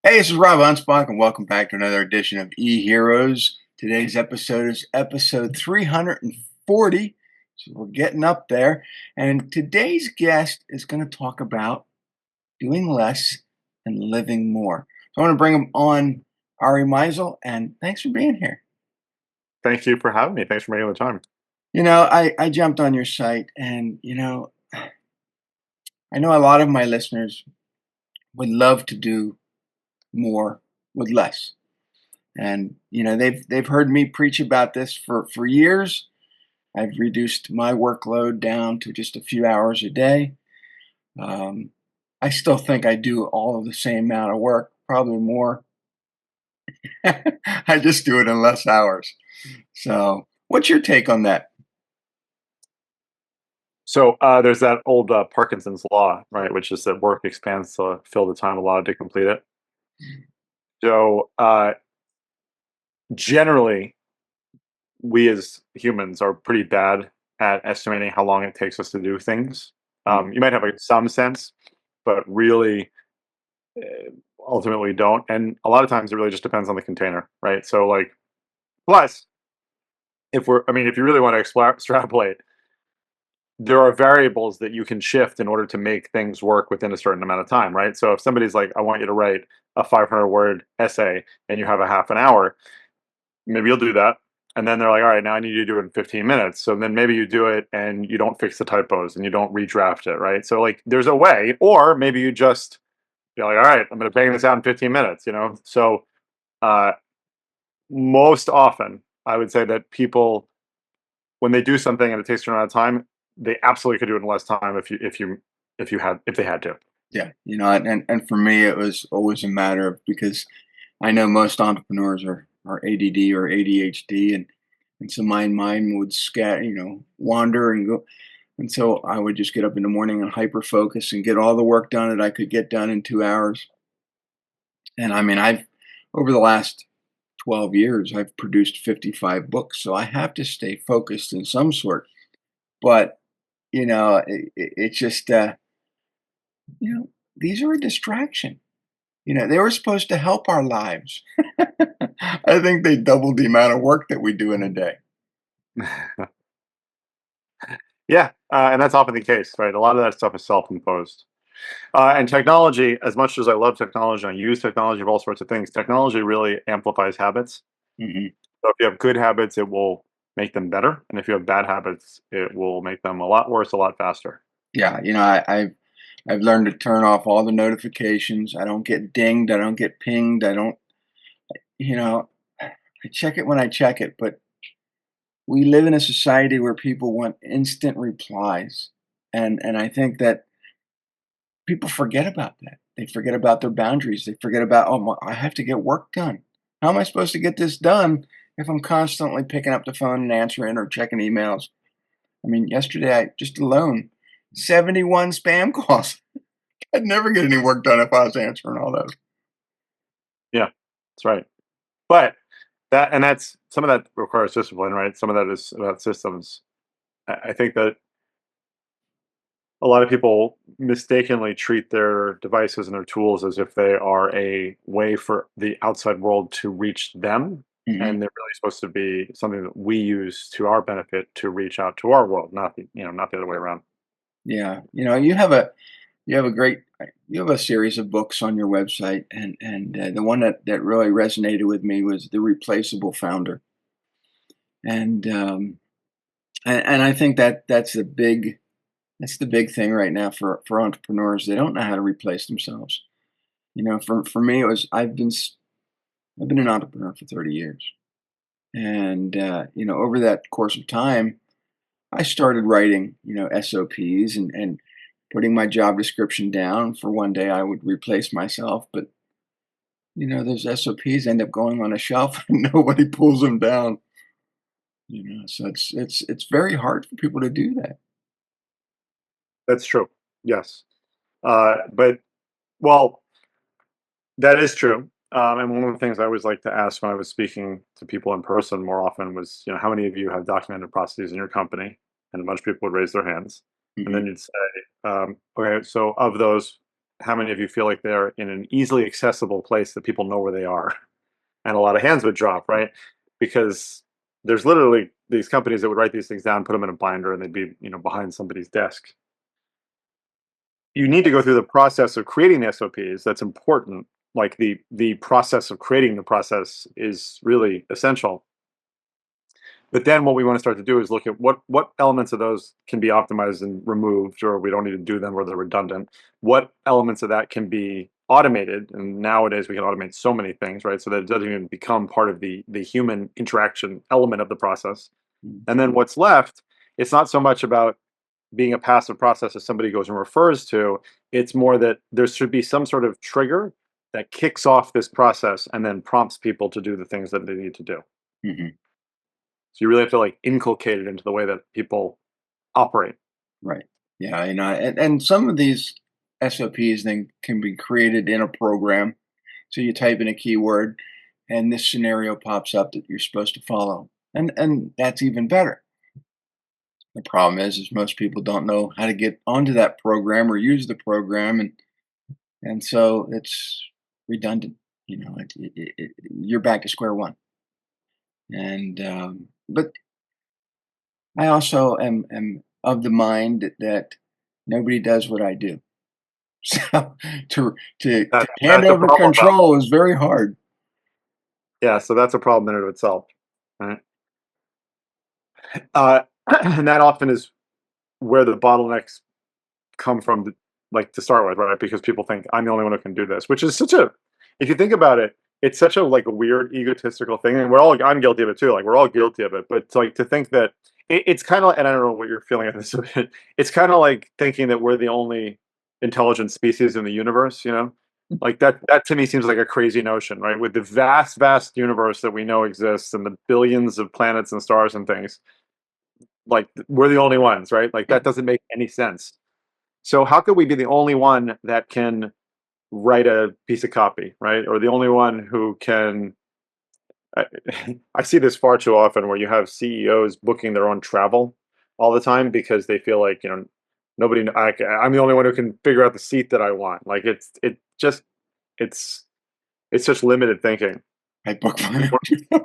Hey, this is Rob Anspach, and welcome back to another edition of E-Heroes. Today's episode is episode 340, so we're getting up there. And today's guest is going to talk about doing less and living more. So I want to bring him on, Ari Meisel, and thanks for being here. Thank you for having me. Thanks for making the time. I jumped on your site, and, I know a lot of my listeners would love to do more with less. And they've heard me preach about this for years. I've reduced my workload down to just a few hours a day. Um, I still think I do all of the same amount of work, probably more. I just do it in less hours. So, what's your take on that? There's that old Parkinson's law, right, which is that work expands to fill the time allotted to complete it. So generally, we as humans are pretty bad at estimating how long it takes us to do things. You might have some sense, but really, uh, ultimately don't. And a lot of times, it really just depends on the container, right? Plus, if you really want to extrapolate, there are variables that you can shift in order to make things work within a certain amount of time, right? So if somebody's like, I want you to write a 500 word essay and you have a half an hour, maybe you'll do that. And then they're like, all right, now I need you to do it in 15 minutes. So then maybe you do it and you don't fix the typos and you don't redraft it, right? So like there's a way, or maybe you just, you're like, all right, I'm going to bang this out in 15 minutes, you know? So uh, most often, I would say that people, when they do something and it takes a certain amount of time, they absolutely could do it in less time if they had to. Yeah, and for me, it was always a matter of because I know most entrepreneurs are ADD or ADHD, and so my mind would wander and go. And so I would just get up in the morning and hyper focus and get all the work done that I could get done in 2 hours. And I mean, I've over the last 12 years, I've produced 55 books. So I have to stay focused in some sort. But, it's just, you know, these are a distraction. They were supposed to help our lives. I think they doubled the amount of work that we do in a day. Yeah, and that's often the case, right? A lot of that stuff is self-imposed. And technology, as much as I love technology, I use technology for all sorts of things. Technology really amplifies habits. Hmm. So if you have good habits, it will make them better, and if you have bad habits, it will make them a lot worse, a lot faster. Yeah, I've learned to turn off all the notifications. I don't get dinged. I don't get pinged. I don't, you know, I check it when I check it, but we live in a society where people want instant replies. And I think that people forget about that. They forget about their boundaries. They forget about, I have to get work done. How am I supposed to get this done if I'm constantly picking up the phone and answering or checking emails? I mean, yesterday I just alone 71 spam calls. I'd never get any work done if I was answering all those. Yeah, that's right. But that's some of that requires discipline, right? Some of that is about systems. I think that a lot of people mistakenly treat their devices and their tools as if they are a way for the outside world to reach them, Hmm. and they're really supposed to be something that we use to our benefit to reach out to our world, not the other way around. Yeah, you have a series of books on your website, and the one that really resonated with me was the replaceable founder, and and I think that that's the big thing right now for entrepreneurs. They don't know how to replace themselves. For me, it was I've been an entrepreneur for 30 years, and over that course of time, I started writing SOPs and putting my job description down for one day I would replace myself, but those SOPs end up going on a shelf and nobody pulls them down. So it's very hard for people to do that. That's true. Yes, but well, that is true. And one of the things I always like to ask when I was speaking to people in person more often was, how many of you have documented processes in your company? And a bunch of people would raise their hands. And Hmm. then you'd say, okay, so of those, how many of you feel like they're in an easily accessible place that people know where they are? And a lot of hands would drop, right? Because there's literally these companies that would write these things down, put them in a binder, and they'd be, behind somebody's desk. You need to go through the process of creating the SOPs. That's important. Like the process of creating the process is really essential. But then what we want to start to do is look at what elements of those can be optimized and removed, or we don't need to do them, or they're redundant. What elements of that can be automated? And nowadays we can automate so many things, right? So that it doesn't even become part of the human interaction element of the process. And then what's left, it's not so much about being a passive process as somebody goes and refers to. It's more that there should be some sort of trigger that kicks off this process and then prompts people to do the things that they need to do. Hmm. So you really have to like inculcate it into the way that people operate. Right. Yeah. And some of these SOPs then can be created in a program. So you type in a keyword, and this scenario pops up that you're supposed to follow, and that's even better. The problem is most people don't know how to get onto that program or use the program, and so it's redundant. You're back to square one. And but I also am of the mind that nobody does what I do. So to hand That's a over problem, though. control is very hard. Yeah, so that's a problem in and of itself. Right? Uh, and that often is where the bottlenecks come from, like to start with, right? Because people think I'm the only one who can do this, which is such a, if you think about it, it's such a like a weird egotistical thing, and I'm guilty of it too. Like we're all guilty of it, but it's like to think that it's kind of, and I don't know what you're feeling on this. It's kind of like thinking that we're the only intelligent species in the universe. Like that to me seems like a crazy notion, right? With the vast universe that we know exists and the billions of planets and stars and things, like we're the only ones, right? Like that doesn't make any sense. So how could we be the only one that can write a piece of copy, right? Or the only one who can. I, I see this far too often where you have CEOs booking their own travel all the time because they feel like nobody. I'm the only one who can figure out the seat that I want. Like it's it's such limited thinking. I book And my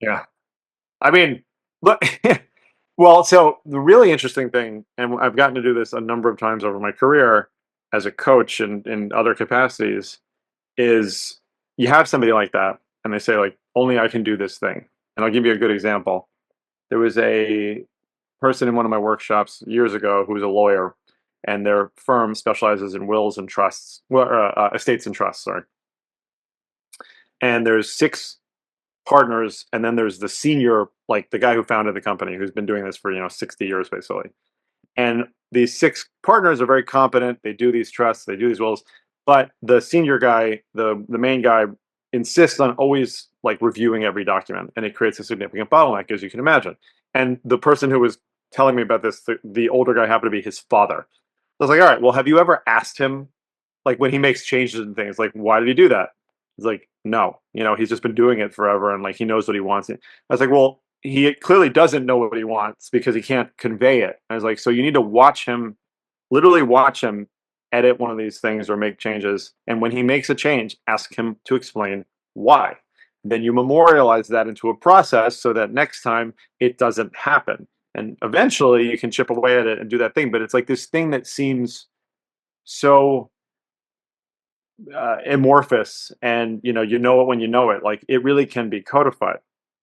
yeah, I mean, look. Well, so the really interesting thing, and I've gotten to do this a number of times over my career as a coach and in other capacities, is you have somebody like that and they say like only I can do this thing. And I'll give you a good example. There was a person in one of my workshops years ago who was a lawyer, and their firm specializes in wills and trusts, well, estates and trusts, sorry. And there's six partners, and then there's the senior, like the guy who founded the company, who's been doing this for 60 years basically. And these six partners are very competent. They do these trusts, they do these wills, but the senior guy, the main guy, insists on always like reviewing every document, and it creates a significant bottleneck, as you can imagine. And the person who was telling me about this, the older guy, happened to be his father. I was like, all right, well, have you ever asked him, like when he makes changes and things, like why did he do that? He's like, no, he's just been doing it forever, and like he knows what he wants. I was like, well, he clearly doesn't know what he wants because he can't convey it. I was like, so you need to watch him, literally watch him edit one of these things or make changes. And when he makes a change, ask him to explain why. Then you memorialize that into a process so that next time it doesn't happen. And eventually you can chip away at it and do that thing. But it's like this thing that seems so amorphous, and you know it when you know it. Like it really can be codified.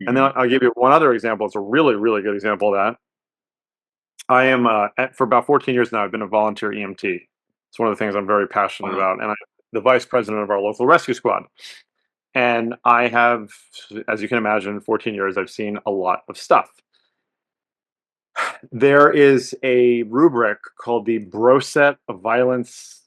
And then Mhm. I'll give you one other example. It's a really really good example of that. I am for about 14 years now. I've been a volunteer EMT. It's one of the things I'm very passionate Wow. about, and I'm the vice president of our local rescue squad. And I have, as you can imagine, in 14 years, I've seen a lot of stuff. There is a rubric called the Broset Violence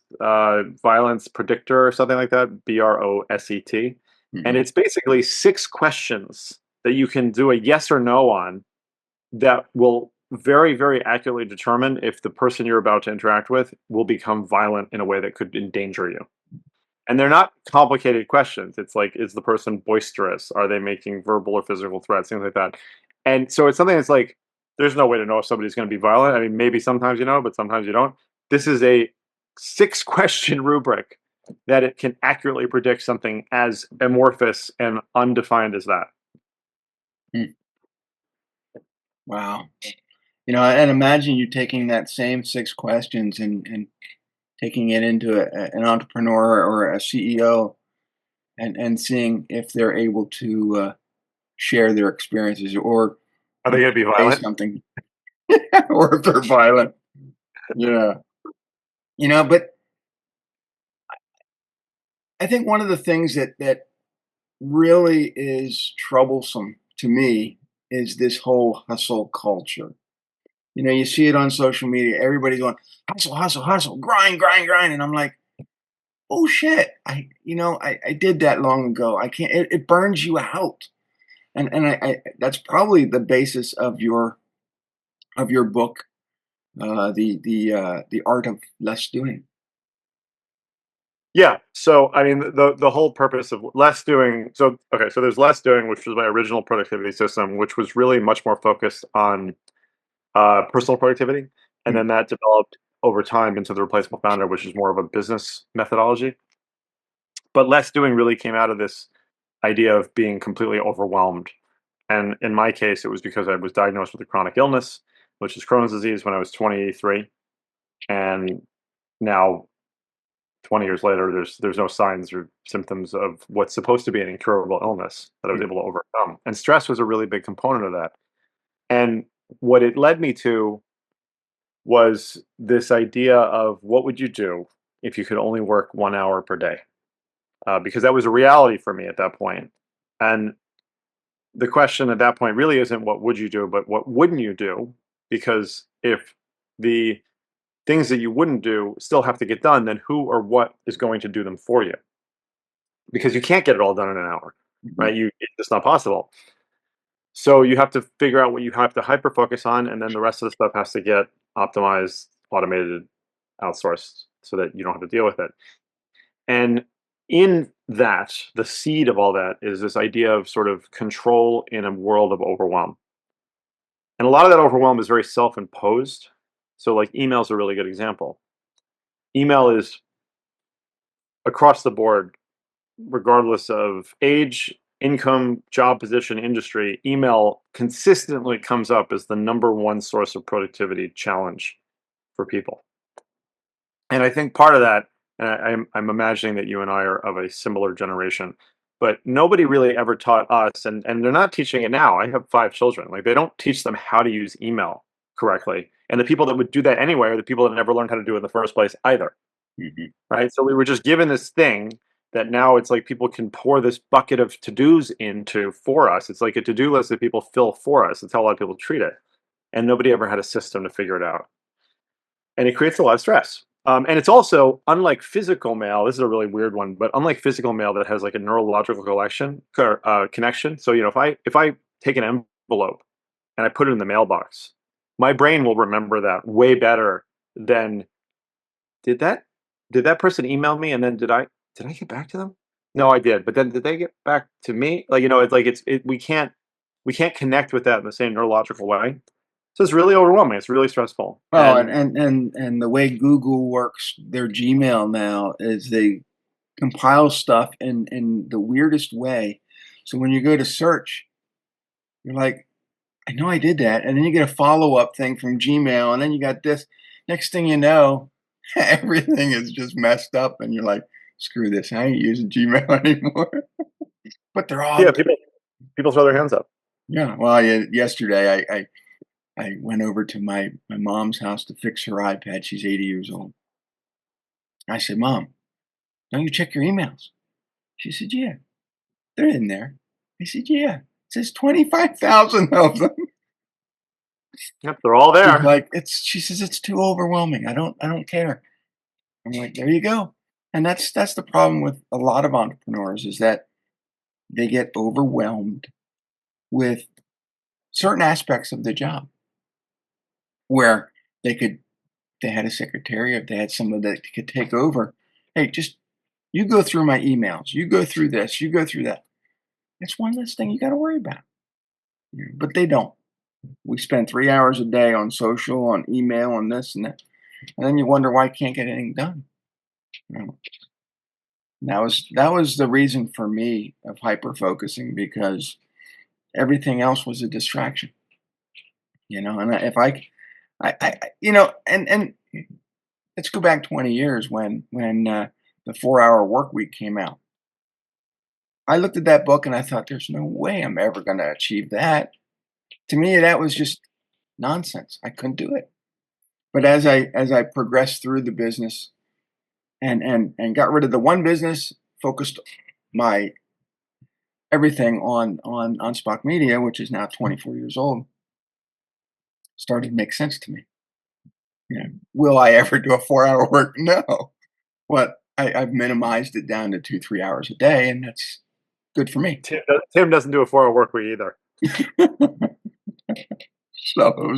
Predictor or something like that, BROSET, and Mhm. it's basically 6 questions that you can do a yes or no on that will very very accurately determine if the person you're about to interact with will become violent in a way that could endanger you. And they're not complicated questions. It's like, is the person boisterous? Are they making verbal or physical threats? Things like that. And so it's something that's like, there's no way to know if somebody's going to be violent. I mean, maybe sometimes but sometimes you don't. This is a 6-question rubric that it can accurately predict something as amorphous and undefined as that. Hmm. Wow. And imagine you taking that same 6 questions and taking it into an entrepreneur or a CEO and seeing if they're able to share their experiences or Are they going to be say violent? something or if they're violent. Yeah. But I think one of the things that really is troublesome to me is this whole hustle culture. You see it on social media. Everybody's going hustle, hustle, hustle, grind, grind, grind, and I'm like, oh shit! I did that long ago. I can't. It burns you out, and I that's probably the basis of your book, the art of less doing. Yeah. So, I mean, the whole purpose of less doing. So, okay. So there's less doing, which was my original productivity system, which was really much more focused on personal productivity, and Mm, then that developed over time into the replaceable founder, which is more of a business methodology. But less doing really came out of this idea of being completely overwhelmed. And in my case, it was because I was diagnosed with a chronic illness, which is Crohn's disease, when I was 23, and now 20 years later, there's no signs or symptoms of what's supposed to be an incurable illness that I was mm, able to overcome. And stress was a really big component of that. And what it led me to was this idea of what would you do if you could only work 1 hour per day? Because that was a reality for me at that point. And the question at that point really isn't what would you do, but what wouldn't you do? Because if the things that you wouldn't do still have to get done, then who or what is going to do them for you? Because you can't get it all done in an hour, mhm, right? It's not possible. So you have to figure out what you have to hyper focus on, and then the rest of the stuff has to get optimized, automated, outsourced, so that you don't have to deal with it. And in that, the seed of all that is this idea of sort of control in a world of overwhelm. And a lot of that overwhelm is very self imposed. So, like, email is a really good example. Email is across the board, regardless of age, income, job position, industry, email consistently comes up as the number one source of productivity challenge for people. And I think part of that, and I'm imagining that you and I are of a similar generation, but nobody really ever taught us, and they're not teaching it now. I have 5 children. Like, they don't teach them how to use email correctly. And the people that would do that anyway are the people that never learned how to do it in the first place either. mhm. Right? So we were just given this thing that now it's like people can pour this bucket of to-dos into for us. It's like a to-do list that people fill for us. That's how a lot of people treat it. And nobody ever had a system to figure it out. And it creates a lot of stress. And it's also, unlike physical mail, this is a really weird one, but unlike physical mail that has like a neurological connection. So, if I take an envelope and I put it in the mailbox, my brain will remember that way better than did that did that person email me, and then did I get back to them? No, I did, but then did they get back to me? Like, it's like we can't connect with that in the same neurological way. So it's really overwhelming. It's really stressful. Well, and And and the way Google works their Gmail now is they compile stuff in the weirdest way. So when you go to search, you're like, I know I did that. And then you get a follow-up thing from Gmail, and then you got this. Next thing you know, everything is just messed up, and you're like, screw this, I ain't using Gmail anymore. But they're all yeah, people throw their hands up. yeah. Well, yesterday I went over to my mom's house to fix her iPad. She's 80 years old. I said, Mom, don't you check your emails? She said, Yeah, they're in there. I said, Yeah. It says 25,000 of them. Yep, they're all She's there. like, she says it's too overwhelming. I don't care. I'm like, there you go. And that's the problem with a lot of entrepreneurs is that they get overwhelmed with certain aspects of the job where they had a secretary, if they had someone that could take over. Hey, just you go through my emails, you go through this, you go through that. It's one less thing you got to worry about. But they don't. We spend 3 hours a day on social, on email, on this and that. and then you wonder why you can't get anything done. You know? And that was the reason for me of hyper focusing because everything else was a distraction. And if and let's go back 20 years when the 4 Hour Work Week came out. I looked at that book and I thought, there's no way I'm ever going to achieve that. To me, that was just nonsense. I couldn't do it. But as I progressed through the business and got rid of the one business, focused my everything on Anspach Media, which is now 24 years old, started to make sense to me. Will I ever do a 4 hour work? No. But I've minimized it down to 2, 3 hours a day, and that's good for me. Tim doesn't do a 4-hour work week either. So,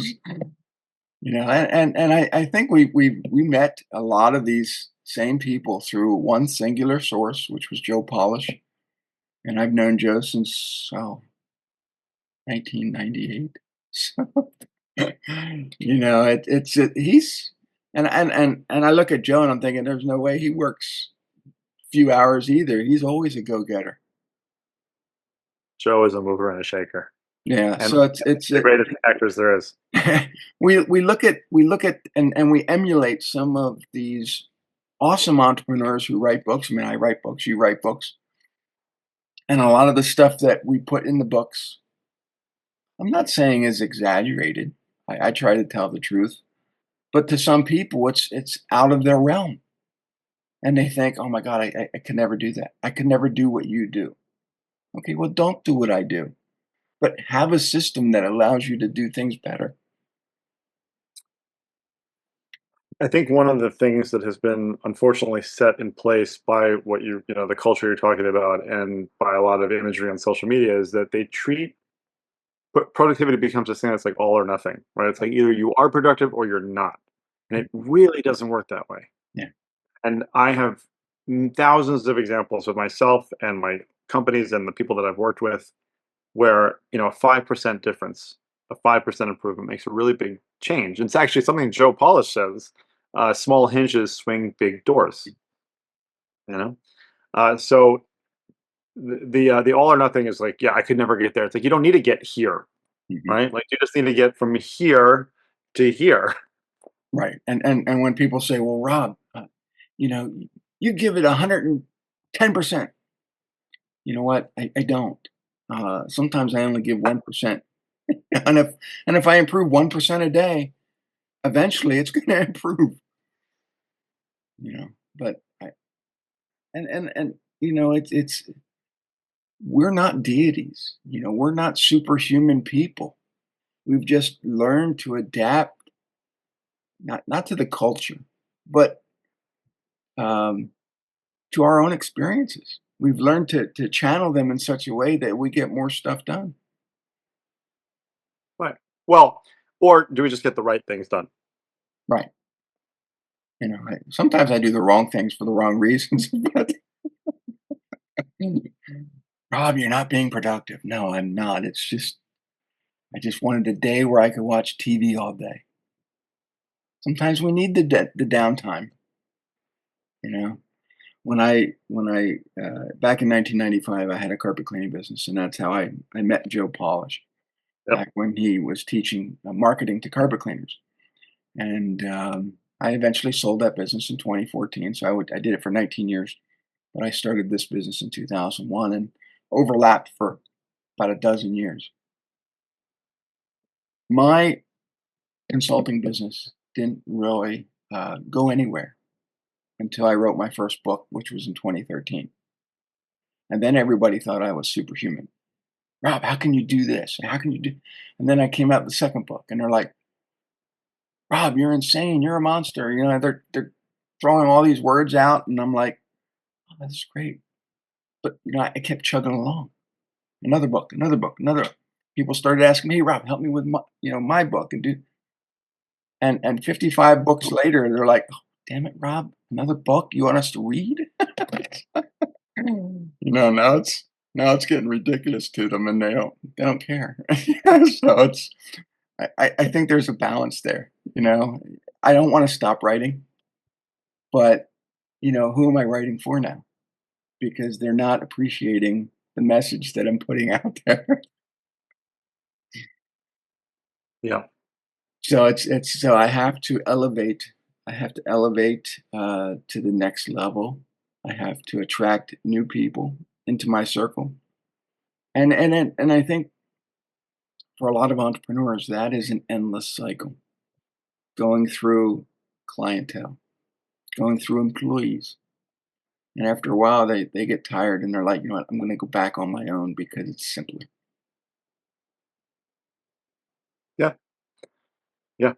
and I think we met a lot of these same people through one singular source, which was Joe Polish, and I've known Joe since 1998. So, he's and I look at Joe and I'm thinking, there's no way he works few hours either. He's always a go getter. Joe is a mover and a shaker, Yeah, and so it's the greatest actors there is. we look at and we emulate some of these awesome entrepreneurs who write books. I mean, I write books, you write books, and a lot of the stuff that we put in the books, I'm not saying is exaggerated. I try to tell the truth, but to some people, it's out of their realm, and they think, "Oh my God, I could never do that. I could never do what you do." Okay, well, don't do what I do, but have a system that allows you to do things better. I think one of the things that has been unfortunately set in place by what the culture you're talking about, and by a lot of imagery on social media, is that they treat productivity becomes a thing that's like all or nothing, right? It's like either you are productive or you're not, and it really doesn't work that way. Yeah. And I have thousands of examples of myself and my companies and the people that I've worked with where a 5% difference, a 5% improvement makes a really big change. It's actually something Joe Polish says: "Small hinges swing big doors." You know, so the all or nothing is like, yeah, I could never get there. It's like you don't need to get here, Mhm. right? Like you just need to get from here to here. Right. And when people say, "Well, Rob, you know, you give it 110%." You know what? I don't. Sometimes I only give 1%. And if I improve 1% a day, eventually it's going to improve, you know. But it's we're not deities, we're not superhuman people. We've just learned to adapt, not to the culture, but um, to our own experiences. We've learned to channel them in such a way that we get more stuff done. Right. Well, or do we just get the right things done? Right. Sometimes I do the wrong things for the wrong reasons, but Rob, you're not being productive. No, I'm not. It's just I just wanted a day where I could watch TV all day. Sometimes we need the downtime. You know, when I back in 1995, I had a carpet cleaning business, and that's how I met Joe Polish Yep. back when he was teaching marketing to carpet cleaners. And I eventually sold that business in 2014. So I did it for 19 years, but I started this business in 2001 and overlapped for about a dozen years. My consulting business didn't really go anywhere until I wrote my first book, which was in 2013. And then everybody thought I was superhuman. Rob, how can you do this? How can you do? And then I came out with the second book, and they're like, Rob, you're insane. You're a monster. They're throwing all these words out, and I'm like, oh, that's great. But I kept chugging along. Another book, another book, another. People started asking me, hey, Rob, help me with my book, and 55 books later, they're like, oh, damn it, Rob, another book you want us to read? Now it's getting ridiculous to them, and they don't care. So I think there's a balance there. I don't want to stop writing, but who am I writing for now? Because they're not appreciating the message that I'm putting out there. Yeah. So I have to elevate. I have to elevate to the next level. I have to attract new people into my circle, and I think for a lot of entrepreneurs that is an endless cycle. Going through clientele, going through employees, and after a while they get tired and they're like, you know what, I'm going to go back on my own because it's simpler. Yeah. Yeah.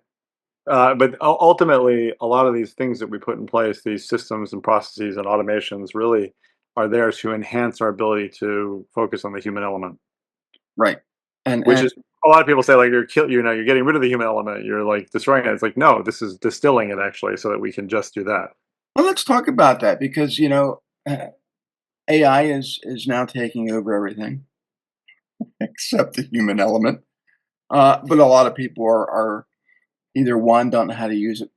But ultimately, a lot of these things that we put in place, these systems and processes and automations, really are there to enhance our ability to focus on the human element. Right. And Which is a lot of people say, like, you're getting rid of the human element, you're, like, destroying it. It's like, no, this is distilling it actually so that we can just do that. well, let's talk about that because AI is now taking over everything except the human element. But a lot of people are either one, don't know how to use it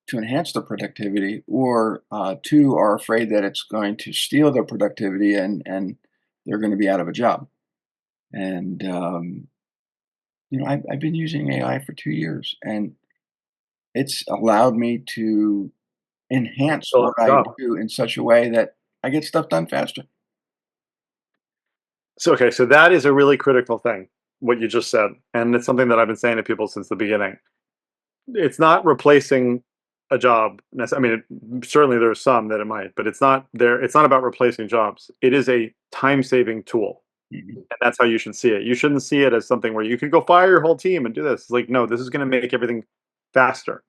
to enhance their productivity, or two, are afraid that it's going to steal their productivity and they're going to be out of a job. And I've been using AI for 2 years, and it's allowed me to enhance Still what have a I job. do in such a way that I get stuff done faster. So, okay, so that is a really critical thing, what you just said, and it's something that I've been saying to people since the beginning. It's not replacing a job. I mean, certainly there's some that it might, but it's not about replacing jobs. It is a time-saving tool, Mhm. and that's how you should see it. You shouldn't see it as something where you can go fire your whole team and do this. It's like, no, this is gonna make everything faster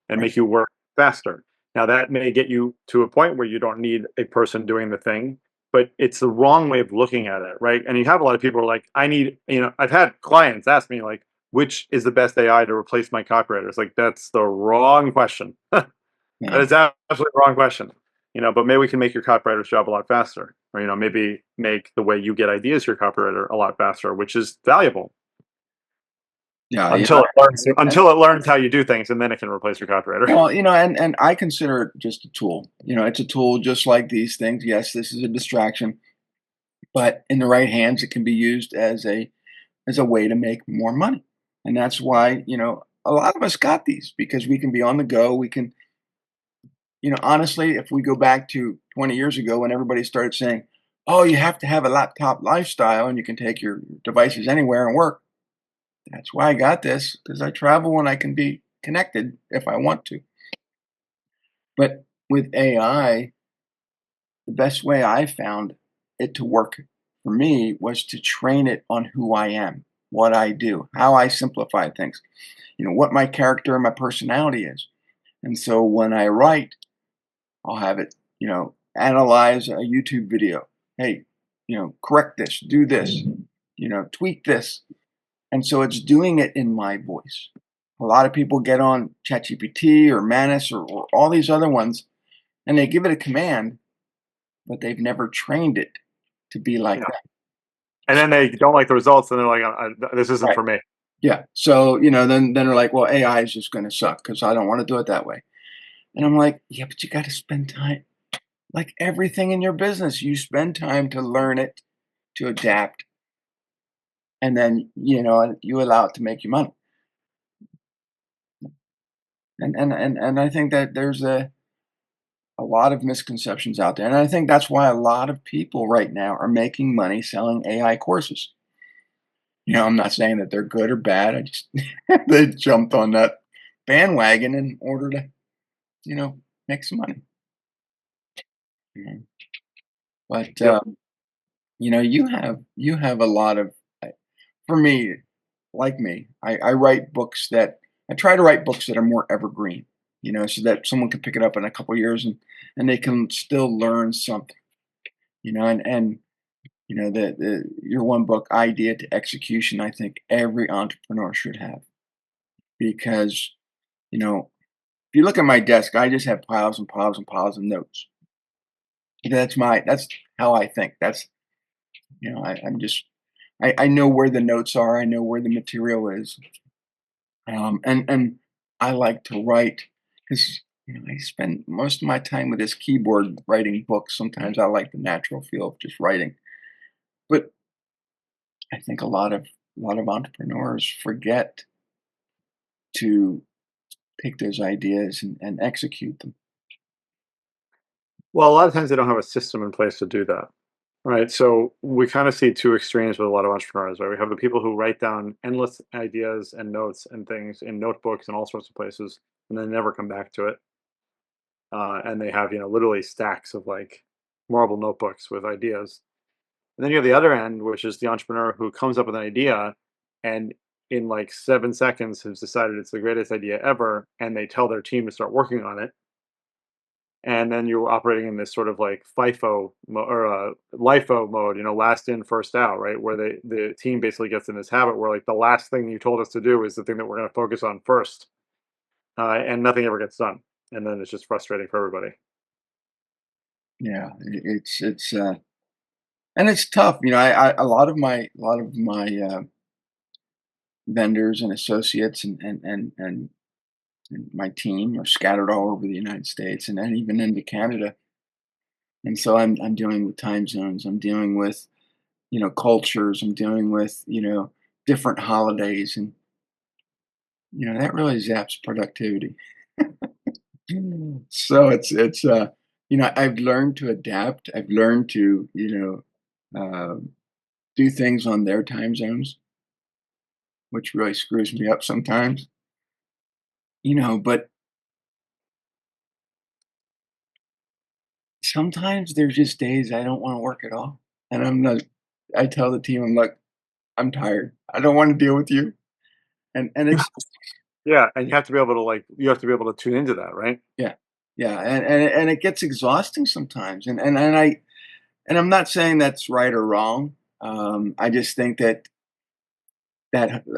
and Right. make you work faster. Now, that may get you to a point where you don't need a person doing the thing, but it's the wrong way of looking at it, right? And you have a lot of people who are like, I've had clients ask me, like, which is the best AI to replace my copywriters? Like, that's the wrong question. That Yeah. is absolutely the wrong question. But maybe we can make your copywriter's job a lot faster, or maybe make the way you get ideas to your copywriter a lot faster, which is valuable Yeah. until it learns how you do things, and then it can replace your copywriter. Well, and I consider it just a tool. It's a tool just like these things. Yes, this is a distraction, but in the right hands, it can be used as a way to make more money. And that's why, a lot of us got these because we can be on the go. We can, honestly, if we go back to 20 years ago when everybody started saying, oh, you have to have a laptop lifestyle and you can take your devices anywhere and work. That's why I got this because I travel and I can be connected if I want to. But with AI, the best way I found it to work for me was to train it on who I am, what I do, how I simplify things, what my character and my personality is. And so when I write, I'll have it, analyze a YouTube video. Hey, correct this, do this, tweak this. And so it's doing it in my voice. A lot of people get on ChatGPT or Manus or all these other ones and they give it a command, but they've never trained it to be like Yeah. that. And then they don't like the results, and they're like, "This isn't Right. for me." Yeah. So, then they're like, well, AI is just going to suck because I don't want to do it that way. And I'm like, yeah, but you got to spend time. Like everything in your business, you spend time to learn it, to adapt, and then, you allow it to make you money. And I think that there's a lot of misconceptions out there. And I think that's why a lot of people right now are making money selling AI courses. I'm not saying that they're good or bad. I just they jumped on that bandwagon in order to, make some money. You know? But Yep. you have a lot of for me, like me, I write books that I try to write books that are more evergreen, so that someone can pick it up in a couple years and they can still learn something, and the your one book, Idea to Execution, I think every entrepreneur should have because, if you look at my desk, I just have piles and piles and piles of notes. That's how I think. That's I'm just I know where the notes are. I know where the material is. And I like to write because I spend most of my time with this keyboard writing books. Sometimes I like the natural feel of just writing, but I think a lot of entrepreneurs forget to take those ideas and execute them. Well, a lot of times they don't have a system in place to do that. Right. So we kind of see two extremes with a lot of entrepreneurs, right? We have the people who write down endless ideas and notes and things in notebooks and all sorts of places, and then never come back to it. And they have, literally stacks of like marble notebooks with ideas. And then you have the other end, which is the entrepreneur who comes up with an idea and in like 7 seconds has decided it's the greatest idea ever. And they tell their team to start working on it, and then you're operating in this sort of like LIFO mode, last in, first out, right? Where the team basically gets in this habit where like the last thing you told us to do is the thing that we're going to focus on first, and nothing ever gets done, and then it's just frustrating for everybody. Yeah, it's and it's tough. I a lot of my vendors and associates and my team are scattered all over the United States and then even into Canada. And so I'm dealing with time zones. I'm dealing with cultures. I'm dealing with different holidays, and that really zaps productivity. So it's I've learned to adapt. I've learned to do things on their time zones, which really screws me up sometimes. But sometimes there's just days I don't want to work at all, and I tell the team, I'm like, I'm tired. I don't want to deal with you, and it's Yeah, and you have to be able to tune into that, right? yeah, yeah, and it gets exhausting sometimes, and I'm not saying that's right or wrong. I just think that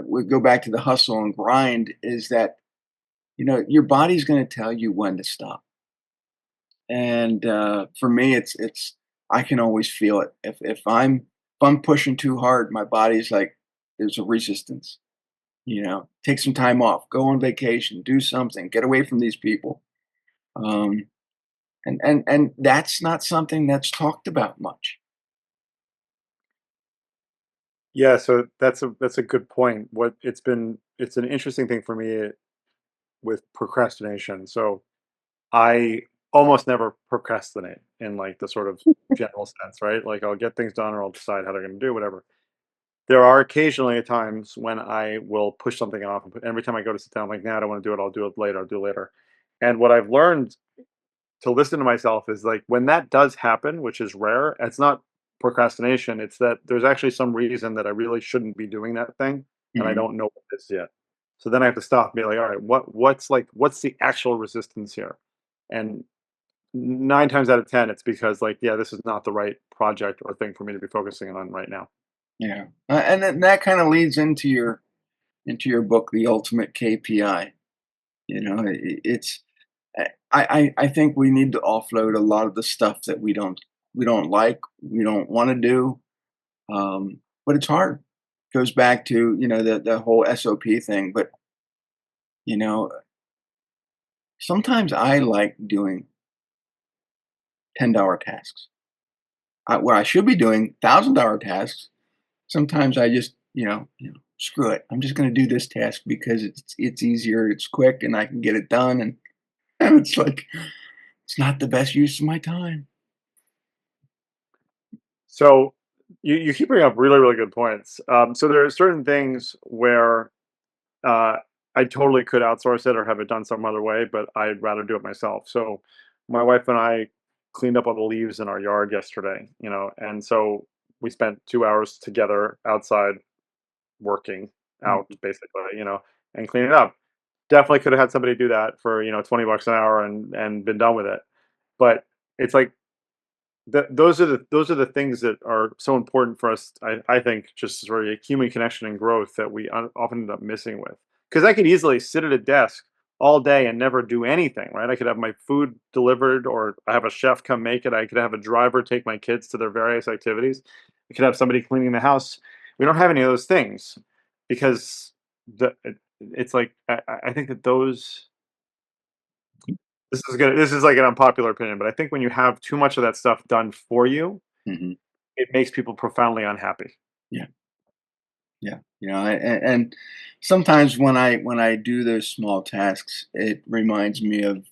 we go back to the hustle and grind is that your body's going to tell you when to stop, and for me, it's I can always feel it if I'm pushing too hard, my body's like there's a resistance. Take some time off, go on vacation, do something, get away from these people. Um, and that's not something that's talked about much. Yeah, so that's a good point. It's an interesting thing for me with procrastination. So I almost never procrastinate in like the sort of general sense, right? Like I'll get things done or I'll decide how they're going to do whatever. There are occasionally times when I will push something off, and every time I go to sit down, I'm like, "Nah, I don't want to do it. I'll do it later. I'll do it later." And what I've learned to listen to myself is like when that does happen, which is rare, it's not procrastination. It's that there's actually some reason that I really shouldn't be doing that thing, and I Mhm. don't know what it is yet. So then I have to stop and be like, "All right, what's the actual resistance here?" And 9 times out of 10, it's because like, yeah, this is not the right project or thing for me to be focusing on right now. Yeah, and then that kind of leads into your book, The Ultimate KPI. It's I think we need to offload a lot of the stuff that we don't like, we don't want to do, but it's hard. Goes back to the whole SOP thing, but you know sometimes I like doing $10 tasks where I should be doing $1,000 tasks. Sometimes I just screw it. I'm just going to do this task because it's easier, it's quick, and I can get it done. And it's like it's not the best use of my time. So you keep bringing up really, really good points. So there are certain things where uh, I totally could outsource it or have it done some other way, but I'd rather do it myself. So my wife and I cleaned up all the leaves in our yard yesterday, and so we spent 2 hours together outside working out Mhm. basically, and cleaning it up. Definitely could have had somebody do that for, $20 an hour and been done with it. But it's like those are the things that are so important for us. I think just sort of human connection and growth that we often end up missing with. Because I could easily sit at a desk all day and never do anything, right? I could have my food delivered, or I have a chef come make it. I could have a driver take my kids to their various activities. I could have somebody cleaning the house. We don't have any of those things because it's like I think that those this is like an unpopular opinion, but I think when you have too much of that stuff done for you, Mhm. it makes people profoundly unhappy. Yeah. Yeah, and sometimes when I do those small tasks, it reminds me of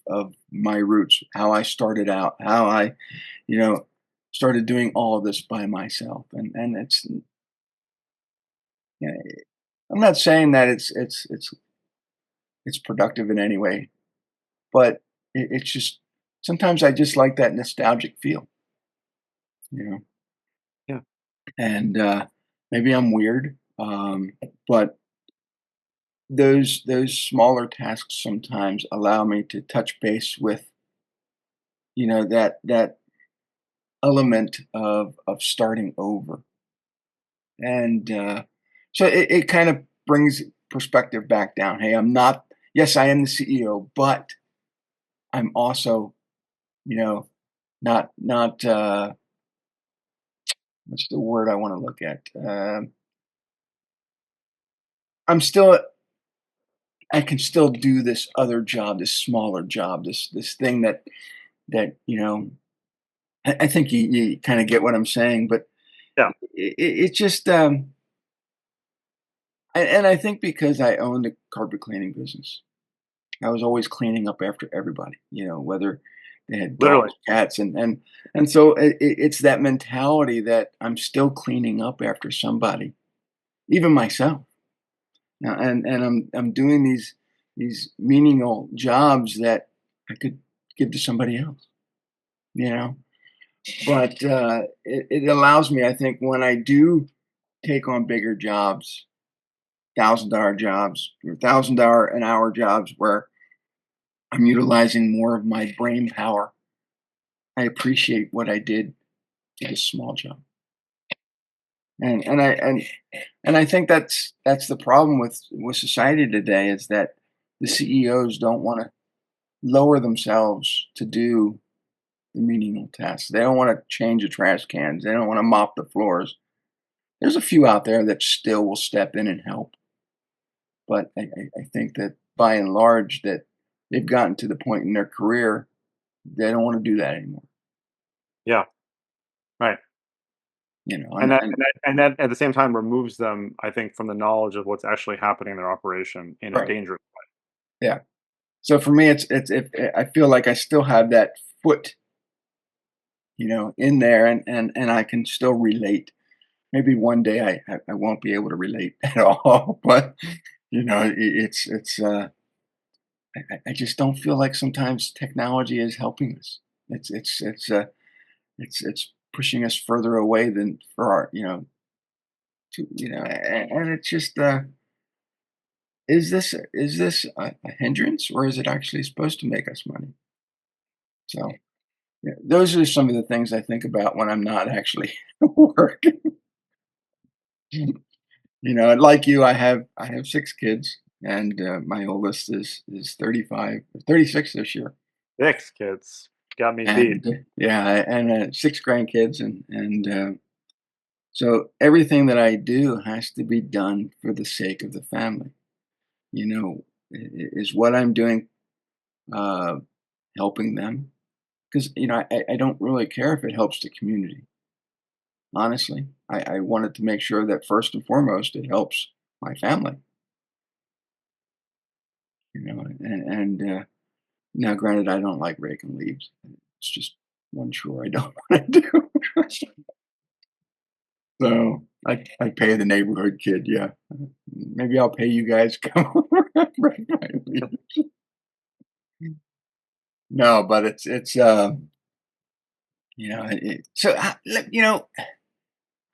my roots, how I started out, how I, you know, started doing all of this by myself, and yeah, I'm not saying that it's productive in any way, but it's just sometimes I just like that nostalgic feel, you know, Yeah, and maybe I'm weird, but those smaller tasks sometimes allow me to touch base with that element of starting over, and so it kind of brings perspective back down. Hey, I'm not, yes, I am the CEO, but I'm also, you know not what's the word I want to look at, I'm still, I can still do this other job, this smaller job, this thing that I think you kind of get what I'm saying, but yeah, it just, and I think because I owned a carpet cleaning business, I was always cleaning up after everybody, whether they had literally. dogs, cats, and so it's that mentality that I'm still cleaning up after somebody, even myself. Now, and I'm doing these menial jobs that I could give to somebody else, you know. But it allows me, I think, when I do take on bigger jobs, $1,000 jobs or $1,000 an hour jobs where I'm utilizing more of my brain power. I appreciate what I did to this small job, and I think that's the problem with society today is that the CEOs don't want to lower themselves to do the menial tasks. They don't want to change the trash cans. They don't want to mop the floors. There's a few out there that still will step in and help, but I think that by and large that they've gotten to the point in their career they don't want to do that anymore. Yeah, right. You know, And and, that and and that and that at the same time removes them, I think, from the knowledge of what's actually happening in their operation in a right, dangerous yeah. So for me, it's if I feel like I still have that foot, in there, and I can still relate. Maybe one day I won't be able to relate at all, but it's I just don't feel like sometimes technology is helping us. It's pushing us further away than for our and it's just is this a hindrance or is it actually supposed to make us money? So yeah, those are some of the things I think about when I'm not actually working. And like you, I have 6 kids, and my oldest is 35, 36 this year, 6 kids. Got me beat. and yeah, and 6 grandkids, and so everything that I do has to be done for the sake of the family. Is what I'm doing uh, helping them? Because I don't really care if it helps the community. Honestly, I wanted to make sure that first and foremost it helps my family. And now, granted, I don't like raking leaves. It's just one chore I don't want to do. So I pay the neighborhood kid. Yeah, maybe I'll pay you guys to come over and rake my leaves. No, but so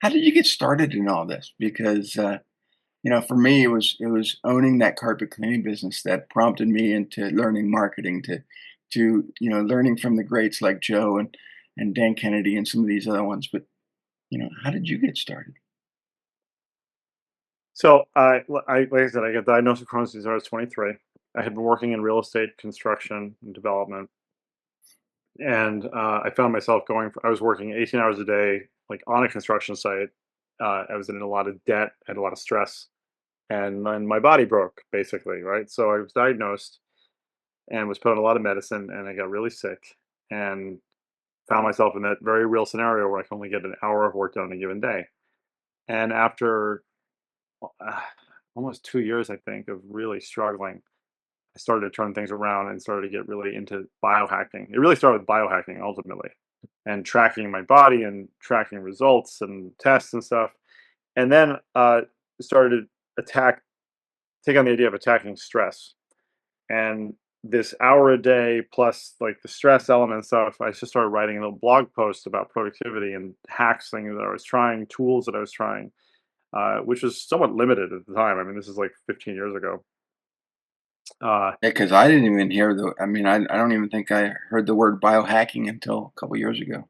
how did you get started in all this? Because for me, it was owning that carpet cleaning business that prompted me into learning marketing to learning from the greats like Joe and Dan Kennedy and some of these other ones. But how did you get started? So, like I said, I got diagnosed with Crohn's disease when I was 23. I had been working in real estate, construction, and development, and, I found myself I was working 18 hours a day, like, on a construction site. I was in a lot of debt, had a lot of stress, and then my body broke basically, right? So I was diagnosed and was put on a lot of medicine, and I got really sick and found myself in that very real scenario where I can only get an hour of work done on a given day. And after uh, almost 2 years, I think, of really struggling, I started to turn things around and started to get really into biohacking. It really started with biohacking ultimately, and tracking my body and tracking results and tests and stuff. And then started to take on the idea of attacking stress. And this hour a day plus like the stress element and stuff, I just started writing little blog posts about productivity and hacks, things that I was trying, tools that I was trying, which was somewhat limited at the time. I mean, this is like 15 years ago. Uh, Yeah, because I didn't even hear I mean, I don't even think I heard the word biohacking until a couple years ago.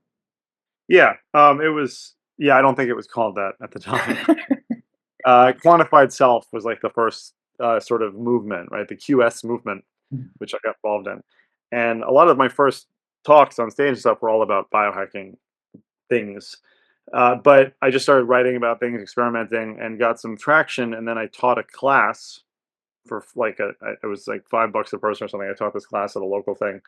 yeah, it was. Yeah, I don't think it was called that at the time. Quantified self was like the first sort of movement, right? The QS movement, which I got involved in, and a lot of my first talks on stage and stuff were all about biohacking things. But I just started writing about things, experimenting, and got some traction. And then I taught a class for it was like $5 a person or something. I taught this class at a local thing,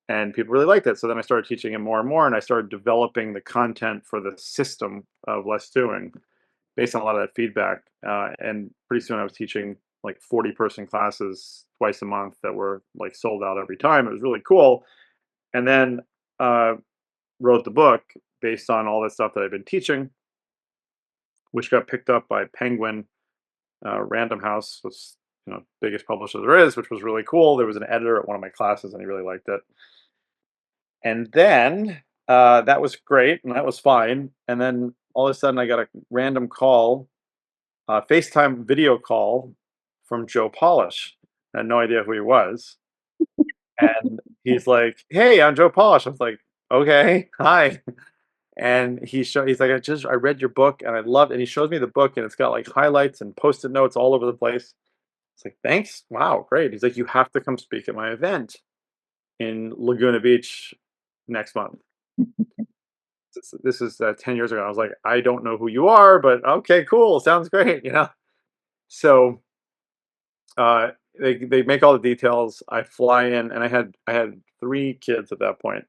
and people really liked it. So then I started teaching it more and more, and I started developing the content for the system of Less Doing based on a lot of that feedback. And pretty soon I was teaching like 40-person classes twice a month that were like sold out every time. It was really cool. And then uh, wrote the book based on all the stuff that I've been teaching, which got picked up by Penguin Random House, was biggest publisher there is, which was really cool. There was an editor at one of my classes, and he really liked it. And then that was great, and that was fine. And then all of a sudden, I got a random call, FaceTime video call from Joe Polish. I had no idea who he was, and he's like, "Hey, I'm Joe Polish." I was like, "Okay, hi." And he's like, I read your book and I loved, and he shows me the book and it's got like highlights and post-it notes all over the place. It's like, thanks. Wow, great. He's like, you have to come speak at my event in Laguna Beach next month. This is 10 years ago. I was like, I don't know who you are, but okay, cool. Sounds great. So uh they make all the details. I fly in, and I had 3 kids at that point,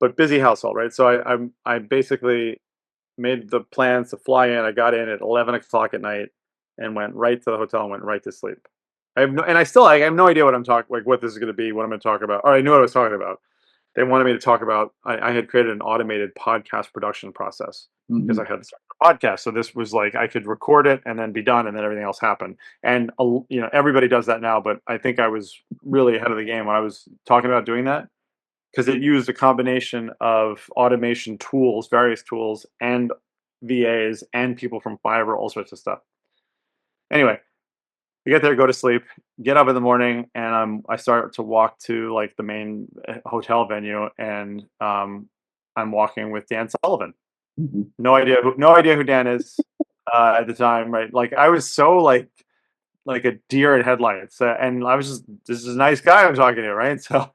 but busy household, right? So I basically made the plans to fly in. I got in at 11 o'clock at night and went right to the hotel and went right to sleep. I have no idea what I'm talking, like what this is going to be, what I'm going to talk about. Or I knew what I was talking about. They wanted me to talk about. I had created an automated podcast production process because Mhm. I had started a podcast. So this was like I could record it and then be done, and then everything else happened. And everybody does that now, but I think I was really ahead of the game when I was talking about doing that, because it used a combination of automation tools, various tools, and VAs and people from Fiverr, all sorts of stuff. Anyway, I get there, go to sleep, get up in the morning, and I start to walk to like the main hotel venue, and I'm walking with Dan Sullivan. Mhm. No idea who Dan is at the time, right? Like I was so like a deer in headlights, and I was just, this is a nice guy I'm talking to, right? So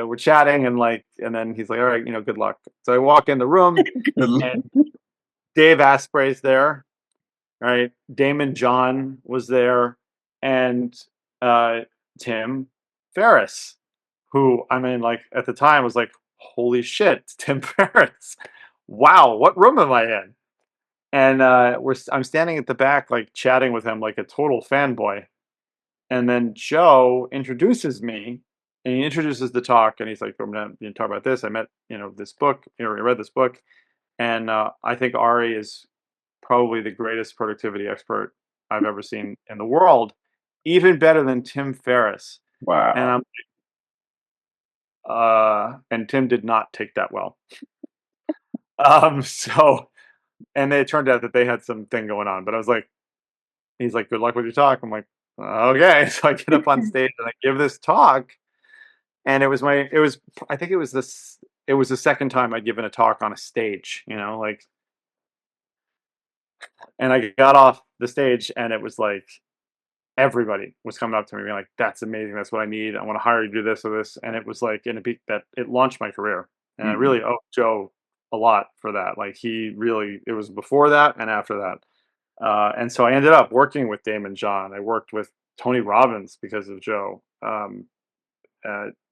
we're chatting, and then he's like, all right, good luck. So I walk in the room, Good l and Dave Asprey's there, right? Damon John was there, and uh, Tim Ferris, who, I mean, like at the time was like, holy shit, it's Tim Ferris. Wow, what room am I in? And I'm standing at the back, like chatting with him like a total fanboy. And then Joe introduces me, and he introduces the talk, and he's like, "I'm going to talk about this. I met, this book, I read this book, and I think Ari is probably the greatest productivity expert I've ever seen in the world, even better than Tim Ferriss." And Wow. and Tim did not take that well. So, and it turned out that they had something going on, but I was like, he's like, "Good luck with your talk." I'm like, "Okay." So I get up on stage and I give this talk. And I think it was the second time I'd given a talk on a stage, like, and I got off the stage and it was like everybody was coming up to me being like, "That's amazing. That's what I need. I want to hire you to do this or this." And it was like in a beat that it launched my career. And I Mhm. really owe Joe a lot for that. Like it was before that and after that. And so I ended up working with Damon John. I worked with Tony Robbins because of Joe.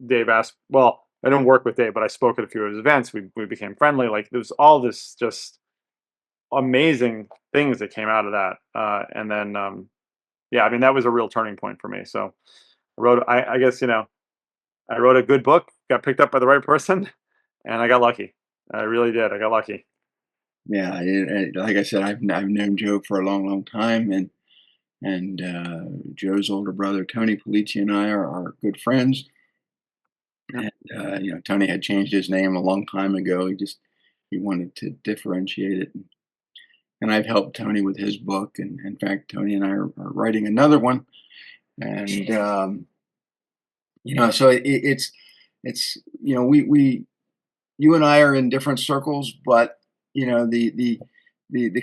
Dave asked, well, I didn't work with Dave, but I spoke at a few of his events. We became friendly. Like there was all this just amazing things that came out of that. And then, yeah, I mean, that was a real turning point for me. So I guess, I wrote a good book, got picked up by the right person, and I got lucky. I really did. I got lucky. Yeah, like I said, I've known Joe for a long, long time, and Joe's older brother Tony Polizzi and I are good friends. Yeah. And Tony had changed his name a long time ago. He wanted to differentiate it, and I've helped Tony with his book. And in fact, Tony and I are writing another one. And so it's we you and I are in different circles, but the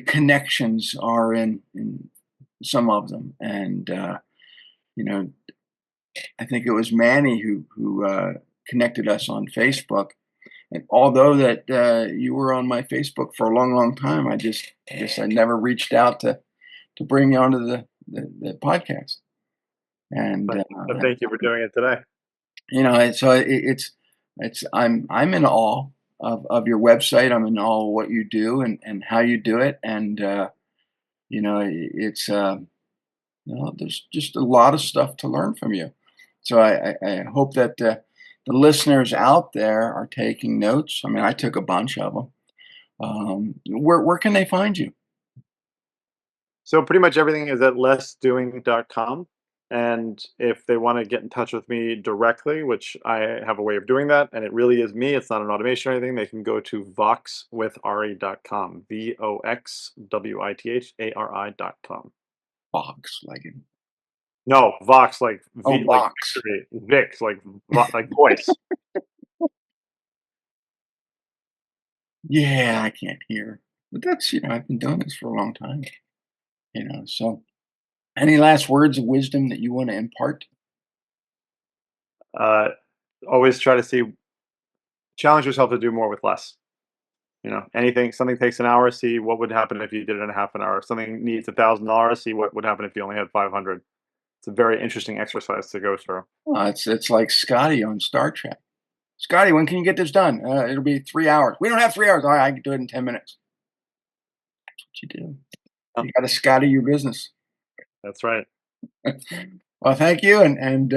connections are in some of them. And you know, I think it was Manny who connected us on Facebook. And although that you were on my Facebook for a long, long time, I guess I never reached out to bring you onto the podcast. And But thank you for doing it today. so it's I'm in awe of your website. I'm in awe of what you do and how you do it. And it's there's just a lot of stuff to learn from you. So I hope that the listeners out there are taking notes. I mean, I took a bunch of them. Where can they find you? So pretty much everything is at lessdoing.com. And if they want to get in touch with me directly, which I have a way of doing that, and it really is me, it's not an automation or anything, they can go to voxwithari.com. VOXWITHARI.com. Box, like in No, Vox like oh, like box. victory, Vix like voice. Yeah, I can't hear, but that's I've been doing this for a long time. So any last words of wisdom that you want to impart? Uh, always try to challenge yourself to do more with less. Something takes an hour, see what would happen if you did it in a half an hour. If something needs $1,000, see what would happen if you only had 500. It's a very interesting exercise to go through. It's like Scotty on Star Trek. Scotty, when can you get this done? It'll be 3 hours. We don't have 3 hours. All right, I can do it in 10 minutes. That's what you do. Oh, You got to Scotty your business. that's right. Well, thank you, and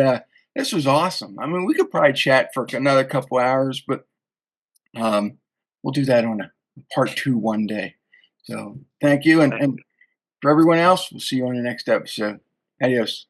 this was awesome. I mean, we could probably chat for another couple hours, but um, we'll do that on a part two one day. So thank you, and Thank for everyone else, we'll see you on the next episode. Adios.